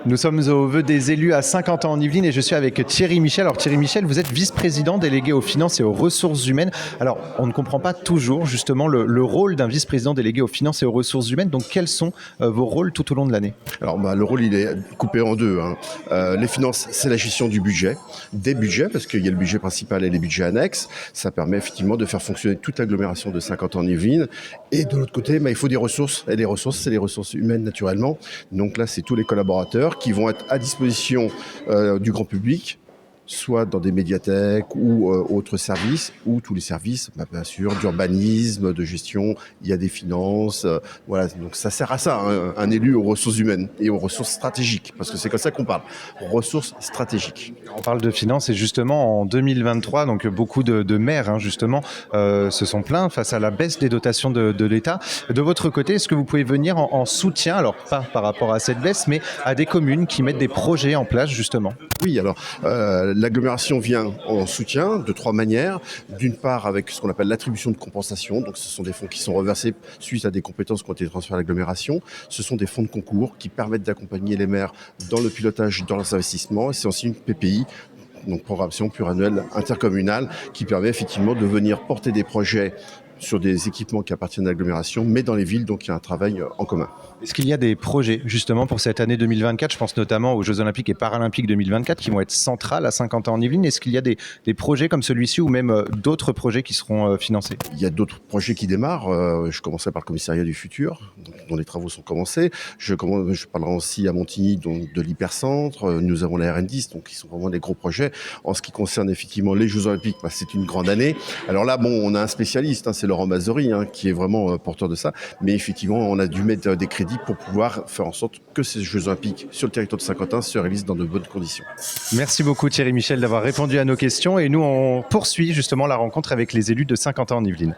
Nous sommes aux vœux des élus à Saint-Quentin en Yvelines et je suis avec Thierry Michel. Alors Thierry Michel, vous êtes vice-président délégué aux finances et aux ressources humaines. Alors on ne comprend pas toujours justement le rôle d'un vice-président délégué aux finances et aux ressources humaines. Donc quels sont vos rôles tout au long de l'année? Alors le rôle il est coupé en deux. Les finances, c'est la gestion du budget, des budgets, parce qu'il y a le budget principal et les budgets annexes. Ça permet effectivement de faire fonctionner toute l'agglomération de Saint-Quentin-en-Yvelines. Et de l'autre côté, il faut des ressources. Et les ressources, c'est les ressources humaines naturellement. Donc là, c'est tous les collaborateurs qui vont être à disposition du grand public, soit dans des médiathèques ou autres services, ou tous les services, bien sûr, d'urbanisme, de gestion, il y a des finances, voilà. Donc ça sert à ça, un élu aux ressources humaines et aux ressources stratégiques, parce que c'est comme ça qu'on parle, ressources stratégiques. On parle de finances et justement en 2023, donc beaucoup de maires justement se sont plaints face à la baisse des dotations de l'État. De votre côté, est-ce que vous pouvez venir en soutien, alors pas par rapport à cette baisse, mais à des communes qui mettent des projets en place justement? Oui, alors l'agglomération vient en soutien de trois manières. D'une part avec ce qu'on appelle l'attribution de compensation, donc ce sont des fonds qui sont reversés suite à des compétences qui ont été transférées à l'agglomération. Ce sont des fonds de concours qui permettent d'accompagner les maires dans le pilotage, dans leurs investissements. Et c'est aussi une PPI, donc programmation pluriannuelle intercommunale, qui permet effectivement de venir porter des projets sur des équipements qui appartiennent à l'agglomération, mais dans les villes, donc il y a un travail en commun. Est-ce qu'il y a des projets justement pour cette année 2024? Je pense notamment aux Jeux Olympiques et Paralympiques 2024 qui vont être centrales à Saint-Quentin-en-Yvelines. Est-ce qu'il y a des projets comme celui-ci ou même d'autres projets qui seront financés? Il y a d'autres projets qui démarrent. Je commencerai par le commissariat du futur, dont les travaux sont commencés. Je parlerai aussi à Montigny de l'hypercentre. Nous avons la RN10, donc qui sont vraiment des gros projets. En ce qui concerne effectivement les Jeux Olympiques, c'est une grande année. Alors là, on a un spécialiste, c'est Laurent Mazory, qui est vraiment porteur de ça. Mais effectivement, on a dû mettre des crédits pour pouvoir faire en sorte que ces Jeux Olympiques sur le territoire de Saint-Quentin se réalisent dans de bonnes conditions. Merci beaucoup Thierry Michel d'avoir répondu à nos questions et nous on poursuit justement la rencontre avec les élus de Saint-Quentin-en-Yvelines.